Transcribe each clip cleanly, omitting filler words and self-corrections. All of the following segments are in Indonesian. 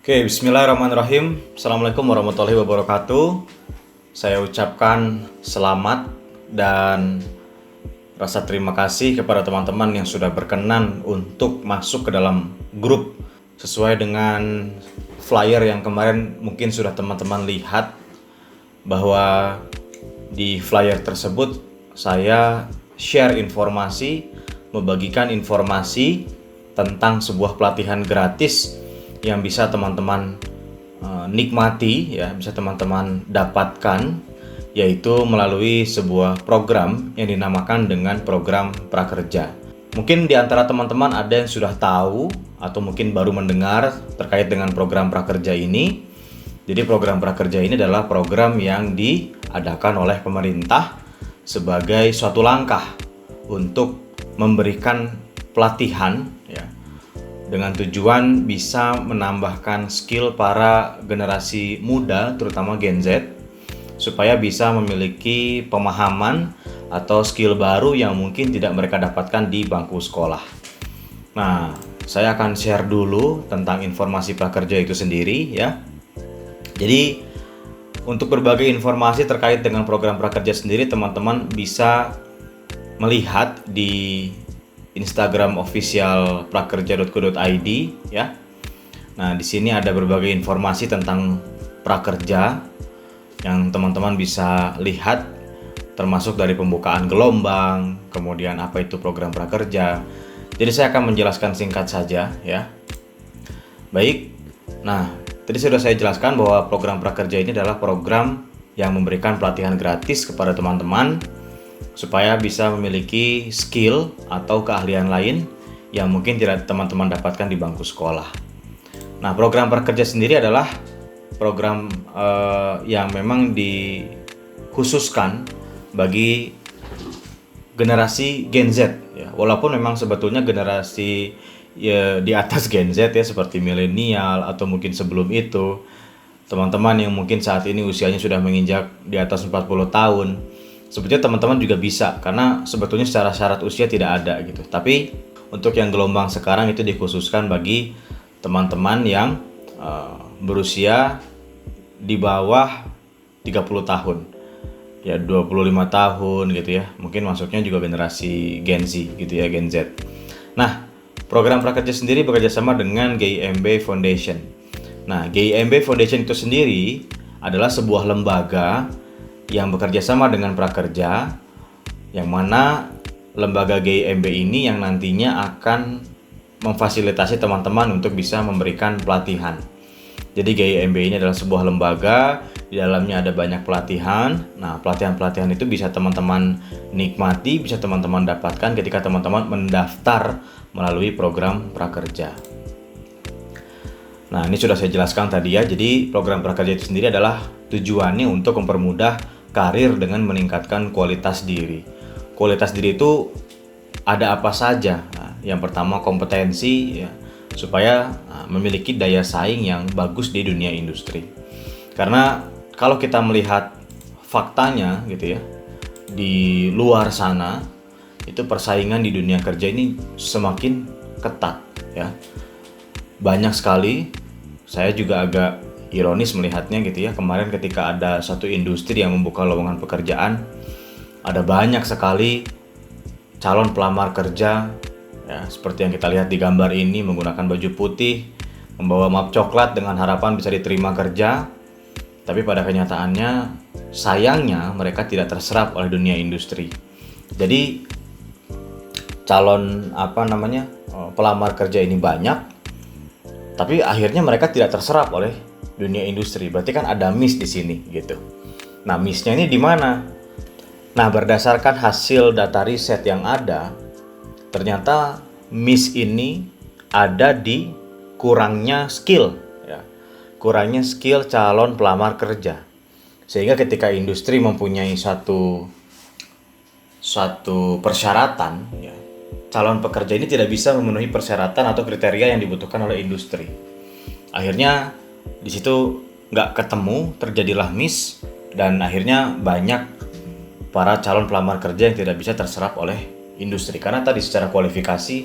Oke, bismillahirrahmanirrahim. Assalamualaikum warahmatullahi wabarakatuh. Saya ucapkan selamat dan rasa terima kasih kepada teman-teman yang sudah berkenan untuk masuk ke dalam grup sesuai dengan flyer yang kemarin mungkin sudah teman-teman lihat, bahwa di flyer tersebut saya share informasi, membagikan informasi tentang sebuah pelatihan gratis yang bisa teman-teman nikmati, ya, bisa teman-teman dapatkan, yaitu melalui sebuah program yang dinamakan dengan program prakerja. Mungkin di antara teman-teman ada yang sudah tahu atau mungkin baru mendengar terkait dengan program prakerja ini. Jadi program prakerja ini adalah program yang diadakan oleh pemerintah sebagai suatu langkah untuk memberikan pelatihan, ya, dengan tujuan bisa menambahkan skill para generasi muda, terutama Gen Z, supaya bisa memiliki pemahaman atau skill baru yang mungkin tidak mereka dapatkan di bangku sekolah. Nah, saya akan share dulu tentang informasi prakerja itu sendiri, ya. Jadi, untuk berbagai informasi terkait dengan program prakerja sendiri, teman-teman bisa melihat di Instagram official prakerja.co.id, ya. Nah, di sini ada berbagai informasi tentang prakerja yang teman-teman bisa lihat, termasuk dari pembukaan gelombang, kemudian apa itu program prakerja. Jadi saya akan menjelaskan singkat saja, ya. Baik. Nah, tadi sudah saya jelaskan bahwa program prakerja ini adalah program yang memberikan pelatihan gratis kepada teman-teman supaya bisa memiliki skill atau keahlian lain yang mungkin tidak teman-teman dapatkan di bangku sekolah. Nah, program prakerja sendiri adalah program yang memang dikhususkan bagi generasi Gen Z, ya. Walaupun memang sebetulnya generasi, ya, di atas Gen Z, ya, seperti milenial atau mungkin sebelum itu, teman-teman yang mungkin saat ini usianya sudah menginjak di atas 40 tahun. Sebetulnya teman-teman juga bisa, karena sebetulnya secara syarat usia tidak ada gitu. Tapi untuk yang gelombang sekarang itu dikhususkan bagi teman-teman yang berusia di bawah 30 tahun. Ya, 25 tahun gitu, ya. Mungkin masuknya juga generasi Gen Z gitu, ya, Gen Z. Nah, program prakerja sendiri bekerjasama dengan GIMB Foundation. Nah, GIMB Foundation itu sendiri adalah sebuah lembaga yang bekerja sama dengan prakerja, yang mana lembaga GIMB ini yang nantinya akan memfasilitasi teman-teman untuk bisa memberikan pelatihan. Jadi GIMB ini adalah sebuah lembaga, di dalamnya ada banyak pelatihan. Nah, pelatihan-pelatihan itu bisa teman-teman nikmati, bisa teman-teman dapatkan ketika teman-teman mendaftar melalui program prakerja. Nah, ini sudah saya jelaskan tadi, ya. Jadi program prakerja itu sendiri adalah tujuannya untuk mempermudah karir dengan meningkatkan kualitas diri. Kualitas diri itu ada apa saja? Nah, yang pertama kompetensi, ya, supaya memiliki daya saing yang bagus di dunia industri. Karena kalau kita melihat faktanya gitu, ya, di luar sana itu persaingan di dunia kerja ini semakin ketat, ya. Banyak sekali, saya juga agak ironis melihatnya gitu, ya. Kemarin ketika ada satu industri yang membuka lowongan pekerjaan, ada banyak sekali calon pelamar kerja, ya, seperti yang kita lihat di gambar ini, menggunakan baju putih, membawa map coklat dengan harapan bisa diterima kerja. Tapi pada kenyataannya, sayangnya mereka tidak terserap oleh dunia industri. Jadi calon pelamar kerja ini banyak, tapi akhirnya mereka tidak terserap oleh dunia industri. Berarti kan ada miss di sini gitu. Nah, missnya ini di mana? Nah, berdasarkan hasil data riset yang ada, ternyata miss ini ada di kurangnya skill, ya. Kurangnya skill calon pelamar kerja. Sehingga ketika industri mempunyai satu persyaratan, ya, calon pekerja ini tidak bisa memenuhi persyaratan atau kriteria yang dibutuhkan oleh industri. Akhirnya di situ nggak ketemu, terjadilah miss, dan akhirnya banyak para calon pelamar kerja yang tidak bisa terserap oleh industri karena tadi secara kualifikasi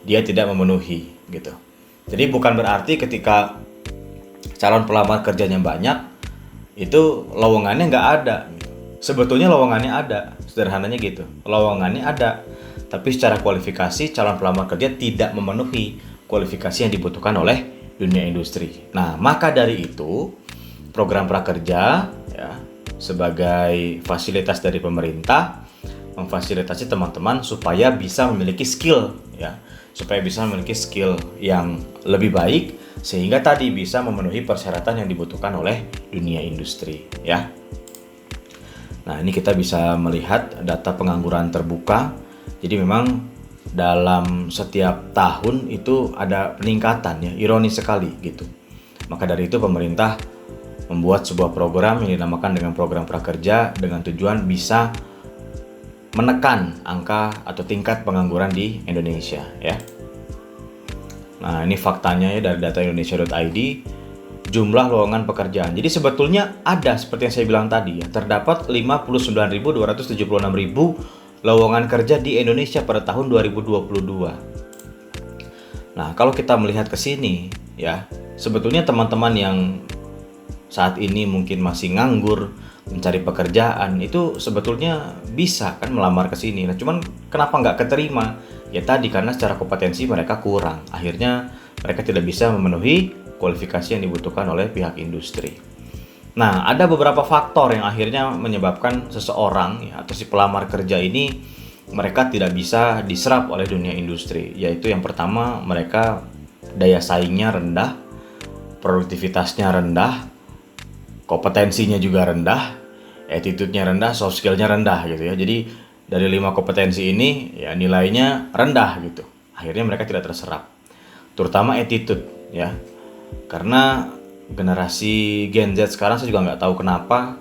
dia tidak memenuhi gitu. Jadi bukan berarti ketika calon pelamar kerjanya banyak, itu lowongannya nggak ada. Sebetulnya lowongannya ada, sederhananya gitu. Lowongannya ada, tapi secara kualifikasi calon pelamar kerja tidak memenuhi kualifikasi yang dibutuhkan oleh dunia industri. Nah, maka dari itu program prakerja ya sebagai fasilitas dari pemerintah memfasilitasi teman-teman supaya bisa memiliki skill ya, supaya bisa memiliki skill yang lebih baik sehingga tadi bisa memenuhi persyaratan yang dibutuhkan oleh dunia industri ya. Nah, ini kita bisa melihat data pengangguran terbuka. Jadi memang dalam setiap tahun itu ada peningkatan ya, ironis sekali gitu. Maka dari itu pemerintah membuat sebuah program yang dinamakan dengan program prakerja dengan tujuan bisa menekan angka atau tingkat pengangguran di Indonesia ya. Nah, ini faktanya ya dari data indonesia.id, jumlah lowongan pekerjaan. Jadi sebetulnya ada seperti yang saya bilang tadi ya, terdapat 59.276.000 lowongan kerja di Indonesia pada tahun 2022. Nah, kalau kita melihat ke sini ya, sebetulnya teman-teman yang saat ini mungkin masih nganggur, mencari pekerjaan, itu sebetulnya bisa kan melamar ke sini. Nah, cuman kenapa nggak keterima? Ya tadi karena secara kompetensi mereka kurang. Akhirnya mereka tidak bisa memenuhi kualifikasi yang dibutuhkan oleh pihak industri. Nah, ada beberapa faktor yang akhirnya menyebabkan seseorang ya, atau si pelamar kerja ini mereka tidak bisa diserap oleh dunia industri. Yaitu yang pertama, mereka daya saingnya rendah, produktivitasnya rendah, kompetensinya juga rendah, attitude-nya rendah, soft skill-nya rendah gitu ya. Jadi dari 5 kompetensi ini ya nilainya rendah gitu. Akhirnya mereka tidak terserap. Terutama attitude ya. Karena generasi Gen Z sekarang saya juga nggak tahu kenapa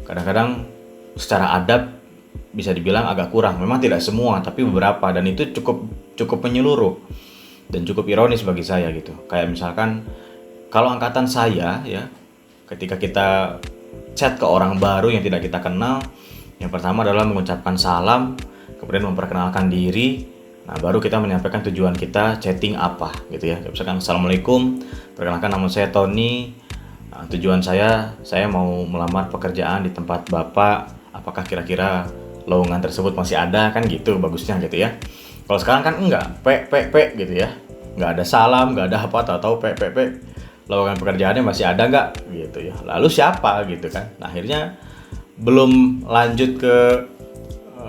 kadang-kadang secara adab bisa dibilang agak kurang. Memang tidak semua, tapi beberapa, dan itu cukup menyeluruh dan cukup ironis bagi saya gitu. Kayak misalkan kalau angkatan saya ya, ketika kita chat ke orang baru yang tidak kita kenal, yang pertama adalah mengucapkan salam, kemudian memperkenalkan diri. Nah, baru kita menyampaikan tujuan kita chatting apa gitu ya. Misalkan assalamualaikum, perkenalkan nama saya Tony. Nah, tujuan saya mau melamar pekerjaan di tempat Bapak. Apakah kira-kira lowongan tersebut masih ada, kan gitu bagusnya gitu ya. Kalau sekarang kan enggak, gitu ya. Enggak ada salam, enggak ada apa, tahu lowongan pekerjaannya masih ada enggak gitu ya. Lalu siapa gitu kan. Nah, akhirnya belum lanjut ke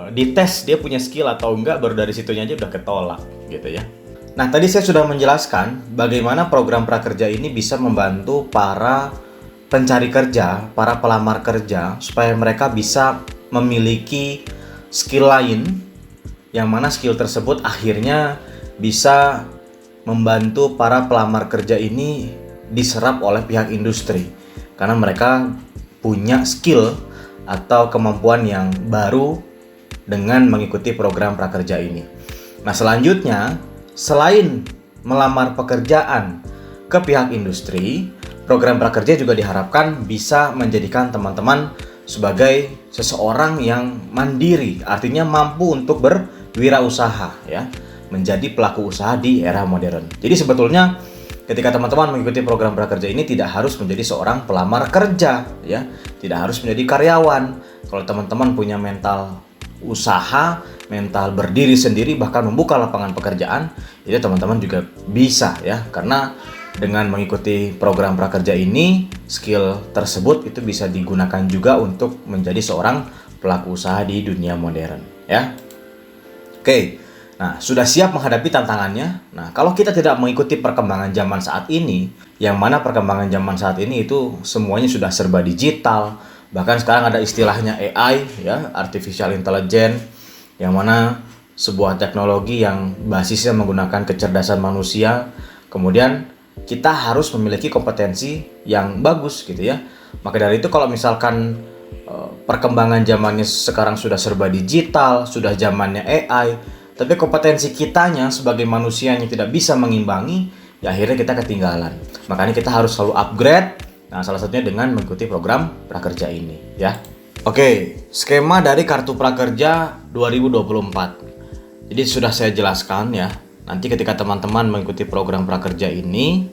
dites dia punya skill atau enggak, baru dari situnya aja udah ketolak gitu ya. Nah, tadi saya sudah menjelaskan bagaimana program prakerja ini bisa membantu para pencari kerja, para pelamar kerja supaya mereka bisa memiliki skill lain yang mana skill tersebut akhirnya bisa membantu para pelamar kerja ini diserap oleh pihak industri karena mereka punya skill atau kemampuan yang baru dengan mengikuti program prakerja ini. Nah, selanjutnya selain melamar pekerjaan ke pihak industri, program prakerja juga diharapkan bisa menjadikan teman-teman sebagai seseorang yang mandiri, artinya mampu untuk berwirausaha ya, menjadi pelaku usaha di era modern. Jadi sebetulnya ketika teman-teman mengikuti program prakerja ini tidak harus menjadi seorang pelamar kerja ya, tidak harus menjadi karyawan. Kalau teman-teman punya mental usaha, mental berdiri sendiri, bahkan membuka lapangan pekerjaan, itu teman-teman juga bisa ya, karena dengan mengikuti program prakerja ini, skill tersebut itu bisa digunakan juga untuk menjadi seorang pelaku usaha di dunia modern ya. Oke. Nah, sudah siap menghadapi tantangannya? Nah, kalau kita tidak mengikuti perkembangan zaman saat ini, yang mana perkembangan zaman saat ini itu semuanya sudah serba digital, bahkan sekarang ada istilahnya AI, ya, Artificial Intelligence, yang mana sebuah teknologi yang basisnya menggunakan kecerdasan manusia, kemudian kita harus memiliki kompetensi yang bagus gitu ya. Maka dari itu kalau misalkan perkembangan zamannya sekarang sudah serba digital, sudah zamannya AI, tapi kompetensi kitanya sebagai manusia yang tidak bisa mengimbangi, ya akhirnya kita ketinggalan. Makanya kita harus selalu upgrade. Nah, salah satunya dengan mengikuti program prakerja ini, ya. Oke, skema dari Kartu Prakerja 2024. Jadi sudah saya jelaskan ya. Nanti ketika teman-teman mengikuti program prakerja ini,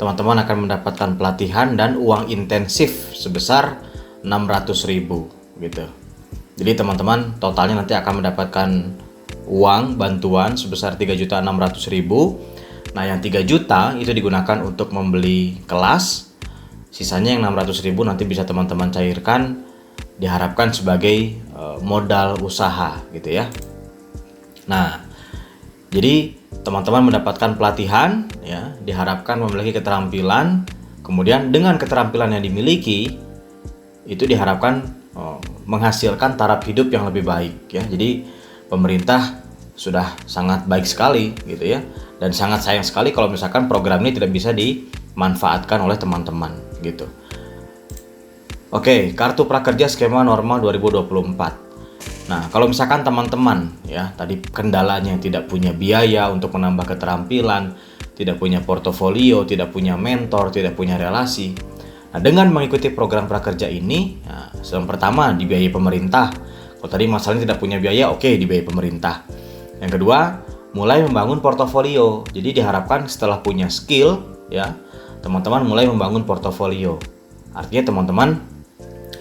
teman-teman akan mendapatkan pelatihan dan uang intensif sebesar 600.000 gitu. Jadi teman-teman totalnya nanti akan mendapatkan uang bantuan sebesar 3.600.000. Nah, yang 3 juta itu digunakan untuk membeli kelas. Sisanya yang 600.000 nanti bisa teman-teman cairkan, diharapkan sebagai modal usaha gitu ya. Nah, jadi teman-teman mendapatkan pelatihan ya, diharapkan memiliki keterampilan. Kemudian dengan keterampilan yang dimiliki itu diharapkan menghasilkan taraf hidup yang lebih baik ya. Jadi pemerintah sudah sangat baik sekali gitu ya, dan sangat sayang sekali kalau misalkan program ini tidak bisa dimanfaatkan oleh teman-teman gitu. Oke, kartu prakerja skema normal 2024. Nah, kalau misalkan teman-teman ya tadi kendalanya tidak punya biaya untuk menambah keterampilan, tidak punya portofolio, tidak punya mentor, tidak punya relasi. Nah, dengan mengikuti program prakerja ini, nah, yang pertama dibiayai pemerintah. Kalau tadi masalahnya tidak punya biaya, oke, dibiayai pemerintah. Yang kedua, mulai membangun portofolio. Jadi diharapkan setelah punya skill ya, teman-teman mulai membangun portofolio. Artinya teman-teman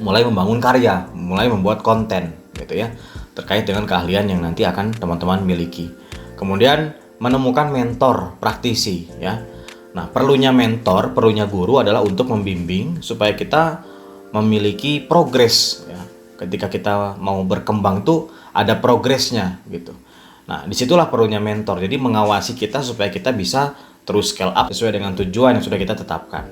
mulai membangun karya, mulai membuat konten gitu ya, terkait dengan keahlian yang nanti akan teman-teman miliki. Kemudian menemukan mentor praktisi ya. Nah, perlunya mentor, perlunya guru adalah untuk membimbing supaya kita memiliki progres ya. Ketika kita mau berkembang tuh ada progresnya gitu. Nah, disitulah perlunya mentor. Jadi mengawasi kita supaya kita bisa terus scale up sesuai dengan tujuan yang sudah kita tetapkan.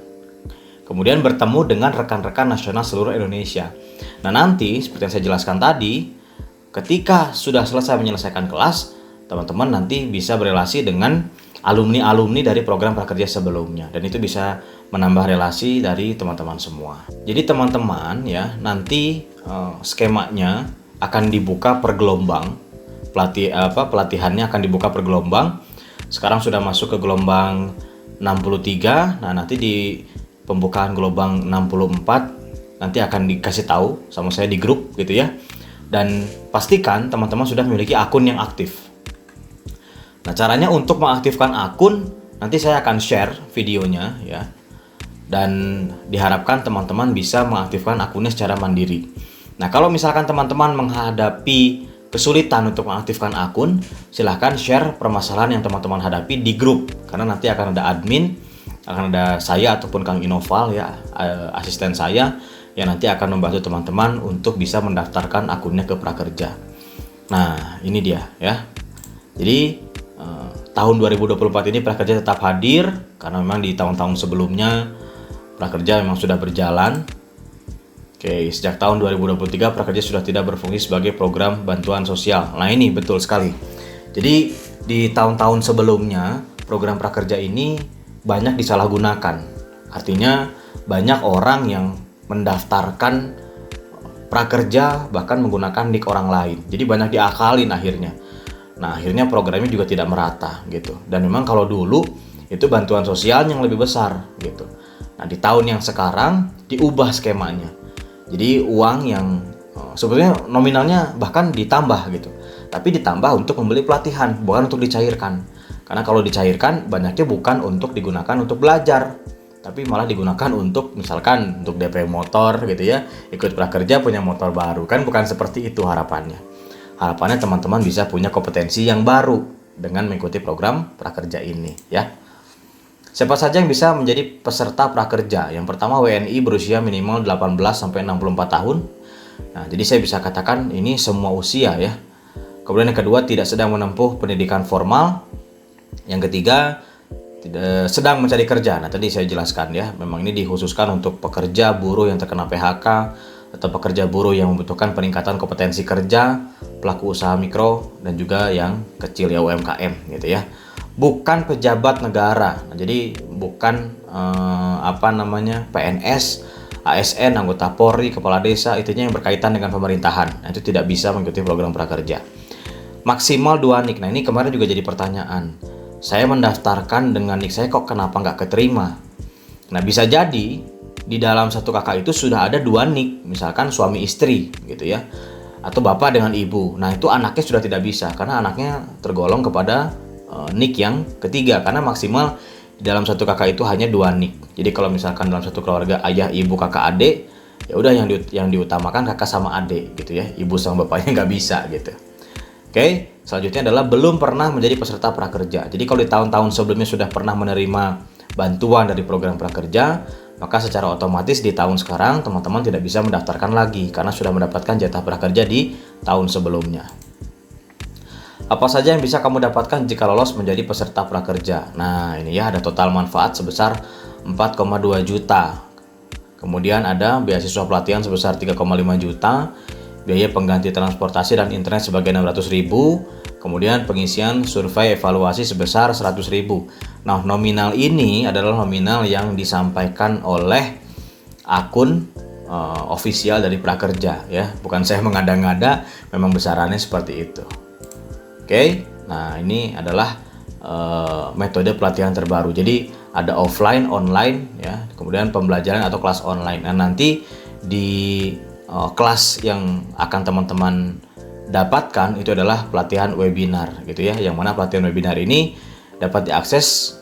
Kemudian bertemu dengan rekan-rekan nasional seluruh Indonesia. Nah, nanti seperti yang saya jelaskan tadi, ketika sudah selesai menyelesaikan kelas, teman-teman nanti bisa berelasi dengan alumni-alumni dari program prakerja sebelumnya, dan itu bisa menambah relasi dari teman-teman semua. Jadi teman-teman ya, nanti skemanya akan dibuka per gelombang. Pelatihannya akan dibuka per gelombang. Sekarang sudah masuk ke gelombang 63. Nah, nanti di pembukaan gelombang 64 nanti akan dikasih tahu sama saya di grup gitu ya. Dan pastikan teman-teman sudah memiliki akun yang aktif. Nah, caranya untuk mengaktifkan akun nanti saya akan share videonya ya. Dan diharapkan teman-teman bisa mengaktifkan akunnya secara mandiri. Nah, kalau misalkan teman-teman menghadapi kesulitan untuk mengaktifkan akun, silahkan share permasalahan yang teman-teman hadapi di grup, karena nanti akan ada admin, akan ada saya ataupun Kang Inoval ya, asisten saya yang nanti akan membantu teman-teman untuk bisa mendaftarkan akunnya ke prakerja. Nah, ini dia ya. Jadi tahun 2024 ini prakerja tetap hadir, karena memang di tahun-tahun sebelumnya prakerja memang sudah berjalan. Oke, sejak tahun 2023 prakerja sudah tidak berfungsi sebagai program bantuan sosial. Nah, ini betul sekali. Jadi di tahun-tahun sebelumnya program prakerja ini banyak disalahgunakan. Artinya banyak orang yang mendaftarkan prakerja bahkan menggunakan nik orang lain. Jadi banyak diakalin akhirnya. Nah, akhirnya programnya juga tidak merata gitu. Dan memang kalau dulu itu bantuan sosial yang lebih besar gitu. Nah, di tahun yang sekarang diubah skemanya. Jadi uang yang sebetulnya nominalnya bahkan ditambah gitu. Tapi ditambah untuk membeli pelatihan, bukan untuk dicairkan. Karena kalau dicairkan banyaknya bukan untuk digunakan untuk belajar, tapi malah digunakan untuk misalkan untuk DP motor gitu ya. Ikut prakerja punya motor baru, kan bukan seperti itu harapannya. Harapannya teman-teman bisa punya kompetensi yang baru dengan mengikuti program prakerja ini ya. Siapa saja yang bisa menjadi peserta prakerja? Yang pertama WNI berusia minimal 18 sampai 64 tahun. Nah, jadi saya bisa katakan ini semua usia ya. Kemudian yang kedua tidak sedang menempuh pendidikan formal. Yang ketiga tidak sedang mencari kerja. Nah, tadi saya jelaskan ya, memang ini dikhususkan untuk pekerja buruh yang terkena PHK atau pekerja buruh yang membutuhkan peningkatan kompetensi kerja, pelaku usaha mikro dan juga yang kecil ya, UMKM gitu ya. Bukan pejabat negara. Nah, jadi bukan PNS, ASN, anggota Polri, kepala desa, itunya yang berkaitan dengan pemerintahan. Nah, itu tidak bisa mengikuti program prakerja. Maksimal 2 nik. Nah, ini kemarin juga jadi pertanyaan. Saya mendaftarkan dengan nik saya kok kenapa nggak keterima? Nah, bisa jadi di dalam satu kakak itu sudah ada 2 nik, misalkan suami istri gitu ya, atau bapak dengan ibu. Nah, itu anaknya sudah tidak bisa karena anaknya tergolong kepada nik yang ketiga, karena maksimal dalam satu kakak itu hanya 2 nik. Jadi kalau misalkan dalam satu keluarga ayah, ibu, kakak, adik, ya udah yang diutamakan kakak sama adik gitu ya. Ibu sama bapaknya nggak bisa gitu. Oke, selanjutnya adalah belum pernah menjadi peserta prakerja. Jadi kalau di tahun-tahun sebelumnya sudah pernah menerima bantuan dari program prakerja, maka secara otomatis di tahun sekarang teman-teman tidak bisa mendaftarkan lagi karena sudah mendapatkan jatah prakerja di tahun sebelumnya. Apa saja yang bisa kamu dapatkan jika lolos menjadi peserta prakerja? Nah, ini ya, ada total manfaat sebesar 4,2 juta. Kemudian ada beasiswa pelatihan sebesar 3,5 juta, biaya pengganti transportasi dan internet sebagai 600.000, kemudian pengisian survei evaluasi sebesar 100.000. Nah, nominal ini adalah nominal yang disampaikan oleh akun official dari prakerja ya, bukan saya mengada-ngada, memang besarannya seperti itu. Oke, nah ini adalah metode pelatihan terbaru. Jadi ada offline, online ya, kemudian pembelajaran atau kelas online. Nah, nanti di kelas yang akan teman-teman dapatkan itu adalah pelatihan webinar gitu ya, yang mana pelatihan webinar ini dapat diakses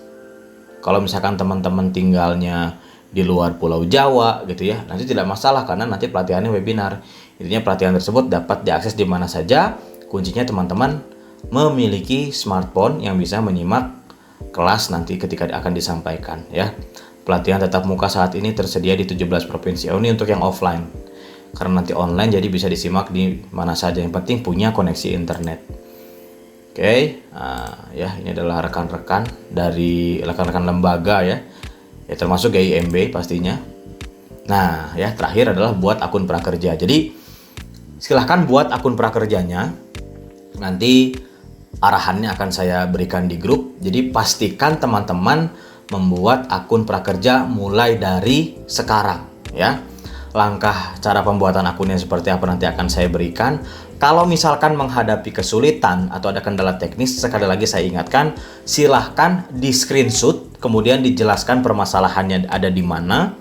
kalau misalkan teman-teman tinggalnya di luar Pulau Jawa gitu ya, nanti tidak masalah karena nanti pelatihannya webinar. Intinya pelatihan tersebut dapat diakses di mana saja. Kuncinya teman-teman memiliki smartphone yang bisa menyimak kelas nanti ketika akan disampaikan ya. Pelatihan tatap muka saat ini tersedia di 17 provinsi. Ini untuk yang offline. Karena nanti online jadi bisa disimak di mana saja, yang penting punya koneksi internet. Oke, ya ini adalah rekan-rekan dari rekan-rekan lembaga ya termasuk GIMB pastinya. Nah ya, terakhir adalah buat akun prakerja. Jadi silahkan buat akun prakerjanya, nanti arahannya akan saya berikan di grup. Jadi pastikan teman-teman membuat akun prakerja mulai dari sekarang ya. Langkah cara pembuatan akunnya seperti apa nanti akan saya berikan. Kalau misalkan menghadapi kesulitan atau ada kendala teknis, sekali lagi saya ingatkan, silahkan di screenshot, kemudian dijelaskan permasalahannya ada di mana,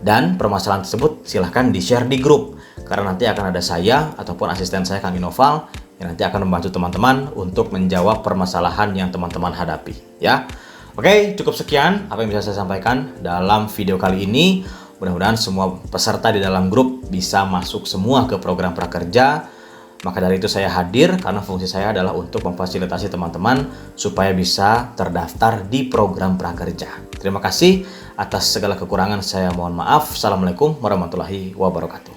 dan permasalahan tersebut silahkan di-share di grup. Karena nanti akan ada saya ataupun asisten saya, Kang Inoval, yang nanti akan membantu teman-teman untuk menjawab permasalahan yang teman-teman hadapi ya. Oke, cukup sekian apa yang bisa saya sampaikan dalam video kali ini. Mudah-mudahan semua peserta di dalam grup bisa masuk semua ke program prakerja. Maka dari itu saya hadir karena fungsi saya adalah untuk memfasilitasi teman-teman supaya bisa terdaftar di program prakerja. Terima kasih atas segala kekurangan, saya mohon maaf. Assalamualaikum warahmatullahi wabarakatuh.